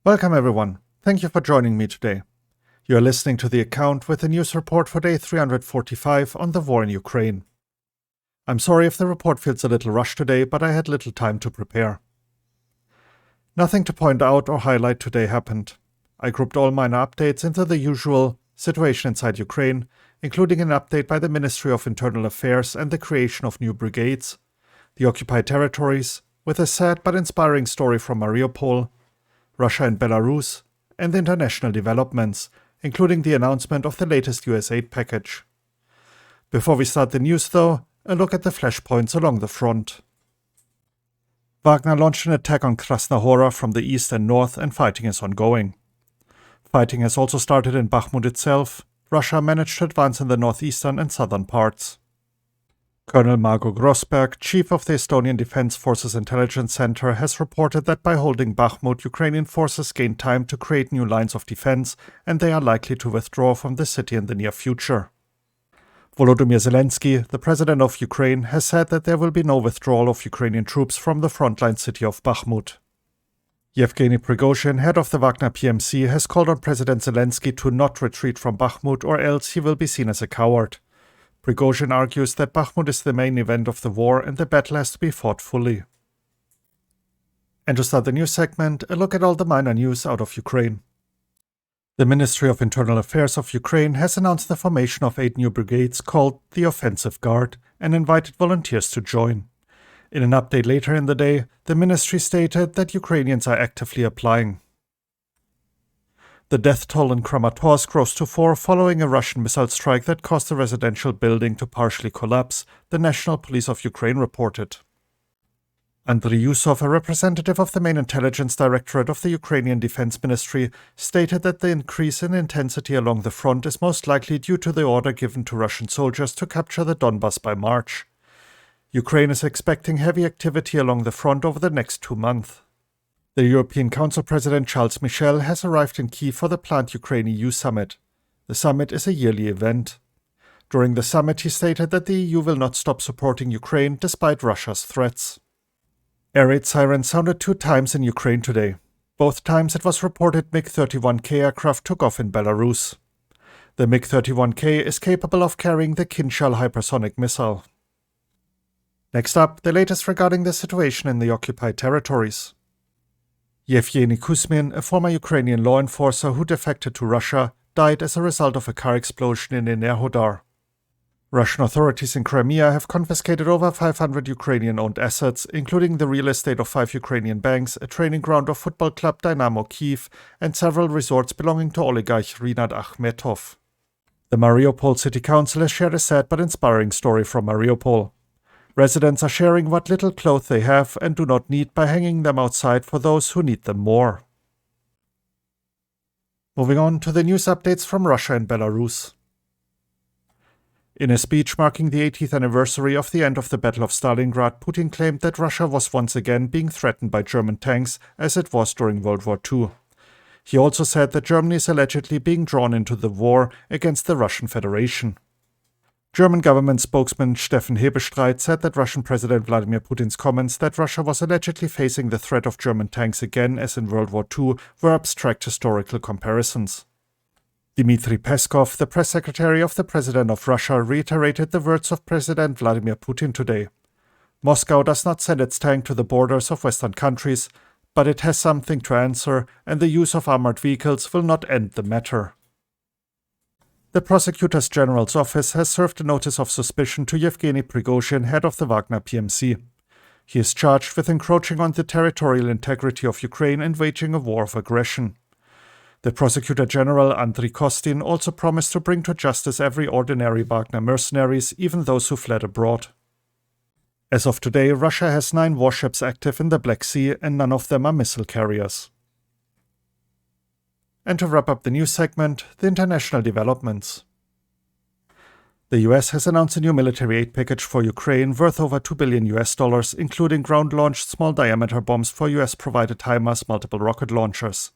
Welcome everyone. Thank you for joining me today. You are listening to The Account with the news report for day 345 on the war in Ukraine. I'm sorry if the report feels a little rushed today, but I had little time to prepare. Nothing to point out or highlight today happened. I grouped all minor updates into the usual situation inside Ukraine, including an update by the Ministry of Internal Affairs and the creation of new brigades, the occupied territories, with a sad but inspiring story from Mariupol, Russia and Belarus, and international developments, including the announcement of the latest US aid package. Before we start the news though, a look at the flashpoints along the front. Wagner launched an attack on Krasnohora from the east and north, and fighting is ongoing. Fighting has also started in Bakhmut itself. Russia managed to advance in the northeastern and southern parts. Colonel Margo Grosberg, chief of the Estonian Defense Forces Intelligence Center, has reported that by holding Bakhmut, Ukrainian forces gained time to create new lines of defense, and they are likely to withdraw from the city in the near future. Volodymyr Zelensky, the president of Ukraine, has said that there will be no withdrawal of Ukrainian troops from the frontline city of Bakhmut. Yevgeny Prigozhin, head of the Wagner PMC, has called on President Zelensky to not retreat from Bakhmut, or else he will be seen as a coward. Prigozhin argues that Bakhmut is the main event of the war and the battle has to be fought fully. And to start the news segment, a look at all the minor news out of Ukraine. The Ministry of Internal Affairs of Ukraine has announced the formation of 8 new brigades called the Offensive Guard and invited volunteers to join. In an update later in the day, the ministry stated that Ukrainians are actively applying. The death toll in Kramatorsk rose to 4 following a Russian missile strike that caused a residential building to partially collapse, the National Police of Ukraine reported. Andriy Yusov, a representative of the main intelligence directorate of the Ukrainian Defense Ministry, stated that the increase in intensity along the front is most likely due to the order given to Russian soldiers to capture the Donbas by March. Ukraine is expecting heavy activity along the front over the next 2 months. The European Council President Charles Michel has arrived in Kyiv for the planned Ukraine-EU summit. The summit is a yearly event. During the summit, he stated that the EU will not stop supporting Ukraine despite Russia's threats. Raid Sirens sounded 2 times in Ukraine today. Both times it was reported MiG-31K aircraft took off in Belarus. The MiG-31K is capable of carrying the Kinzhal hypersonic missile. Next up, the latest regarding the situation in the occupied territories. Yevgeny Kuzmin, a former Ukrainian law enforcer who defected to Russia, died as a result of a car explosion in Enerhodar. Russian authorities in Crimea have confiscated over 500 Ukrainian-owned assets, including the real estate of 5 Ukrainian banks, a training ground of football club Dynamo Kyiv, and several resorts belonging to oligarch Rinat Akhmetov. The Mariupol City Council has shared a sad but inspiring story from Mariupol. Residents are sharing what little clothes they have and do not need by hanging them outside for those who need them more. Moving on to the news updates from Russia and Belarus. In a speech marking the 80th anniversary of the end of the Battle of Stalingrad, Putin claimed that Russia was once again being threatened by German tanks as it was during World War II. He also said that Germany is allegedly being drawn into the war against the Russian Federation. German government spokesman Steffen Hebestreit said that Russian President Vladimir Putin's comments that Russia was allegedly facing the threat of German tanks again as in World War II were abstract historical comparisons. Dmitry Peskov, the press secretary of the President of Russia, reiterated the words of President Vladimir Putin today. Moscow does not send its tank to the borders of Western countries, but it has something to answer, and the use of armored vehicles will not end the matter. The Prosecutor General's office has served a notice of suspicion to Yevgeny Prigozhin, head of the Wagner PMC. He is charged with encroaching on the territorial integrity of Ukraine and waging a war of aggression. The Prosecutor General Andriy Kostin also promised to bring to justice every ordinary Wagner mercenaries, even those who fled abroad. As of today, Russia has 9 warships active in the Black Sea, and none of them are missile carriers. And to wrap up the news segment, the international developments. The US has announced a new military aid package for Ukraine worth over $2 billion, including ground-launched small-diameter bombs for US-provided HIMARS multiple rocket launchers.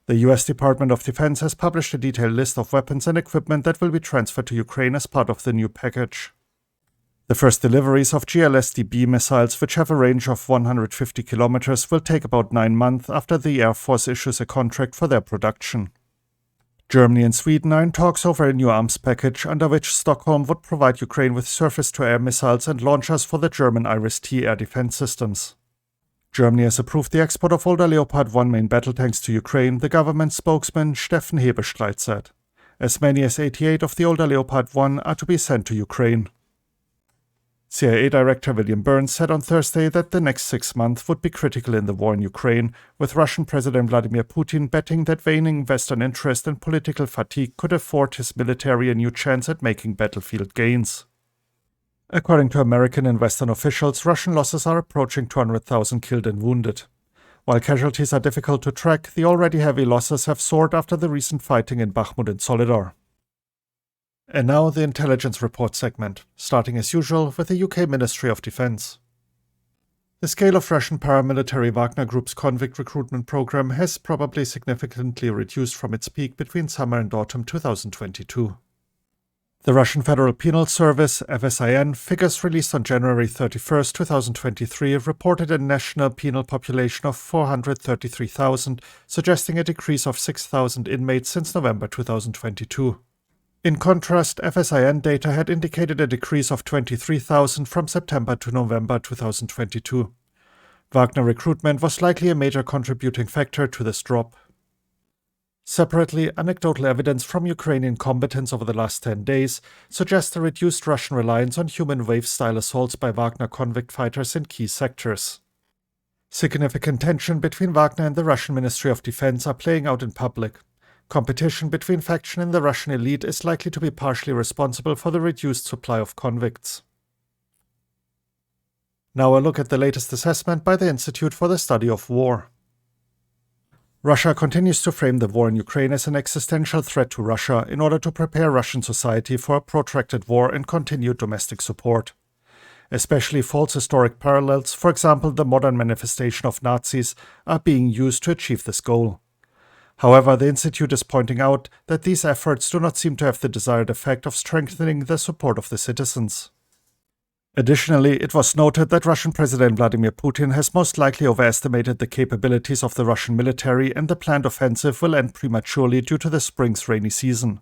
The US Department of Defense has published a detailed list of weapons and equipment that will be transferred to Ukraine as part of the new package. The first deliveries of GLSDB missiles, which have a range of 150 kilometers, will take about 9 months after the Air Force issues a contract for their production. Germany and Sweden are in talks over a new arms package under which Stockholm would provide Ukraine with surface-to-air missiles and launchers for the German Iris-T air defense systems. Germany has approved the export of older Leopard 1 main battle tanks to Ukraine, the government spokesman Steffen Hebestreit said. As many as 88 of the older Leopard 1 are to be sent to Ukraine. CIA Director William Burns said on Thursday that the next 6 months would be critical in the war in Ukraine, with Russian President Vladimir Putin betting that waning Western interest and political fatigue could afford his military a new chance at making battlefield gains. According to American and Western officials, Russian losses are approaching 200,000 killed and wounded. While casualties are difficult to track, the already heavy losses have soared after the recent fighting in Bakhmut and Soledar. And now the intelligence report segment, starting as usual with the UK Ministry of Defense. The scale of Russian paramilitary Wagner Group's convict recruitment program has probably significantly reduced from its peak between summer and autumn 2022. The Russian Federal Penal Service, FSIN, figures released on January 31, 2023 reported a national penal population of 433,000, suggesting a decrease of 6,000 inmates since November 2022. In contrast, FSIN data had indicated a decrease of 23,000 from September to November 2022. Wagner recruitment was likely a major contributing factor to this drop. Separately, anecdotal evidence from Ukrainian combatants over the last 10 days suggests a reduced Russian reliance on human wave-style assaults by Wagner convict fighters in key sectors. Significant tension between Wagner and the Russian Ministry of Defense are playing out in public. Competition between factions in the Russian elite is likely to be partially responsible for the reduced supply of convicts. Now a look at the latest assessment by the Institute for the Study of War. Russia continues to frame the war in Ukraine as an existential threat to Russia in order to prepare Russian society for a protracted war and continued domestic support. Especially false historic parallels, for example the modern manifestation of Nazis, are being used to achieve this goal. However, the Institute is pointing out that these efforts do not seem to have the desired effect of strengthening the support of the citizens. Additionally, it was noted that Russian President Vladimir Putin has most likely overestimated the capabilities of the Russian military and the planned offensive will end prematurely due to the spring's rainy season.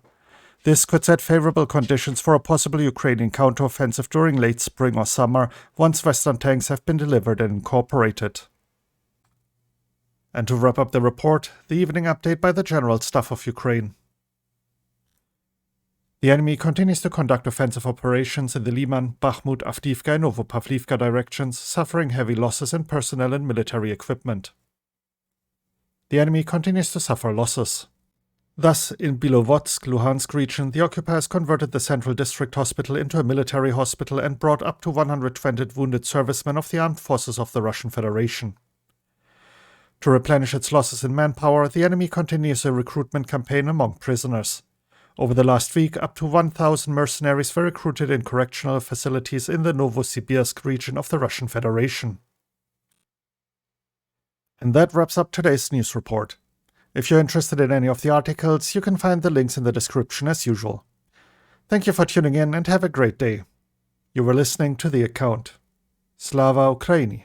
This could set favorable conditions for a possible Ukrainian counteroffensive during late spring or summer once Western tanks have been delivered and incorporated. And to wrap up the report, the evening update by the General Staff of Ukraine. The enemy continues to conduct offensive operations in the Liman, Bakhmut, Avdiivka and Novopavlivka directions, suffering heavy losses in personnel and military equipment. The enemy continues to suffer losses. Thus, in Belarus, Luhansk region, the occupiers converted the central district hospital into a military hospital and brought up to 120 wounded servicemen of the armed forces of the Russian Federation. To replenish its losses in manpower, the enemy continues a recruitment campaign among prisoners. Over the last week, up to 1,000 mercenaries were recruited in correctional facilities in the Novosibirsk region of the Russian Federation. And that wraps up today's news report. If you're interested in any of the articles, you can find the links in the description as usual. Thank you for tuning in and have a great day. You were listening to The Account. Slava Ukraini!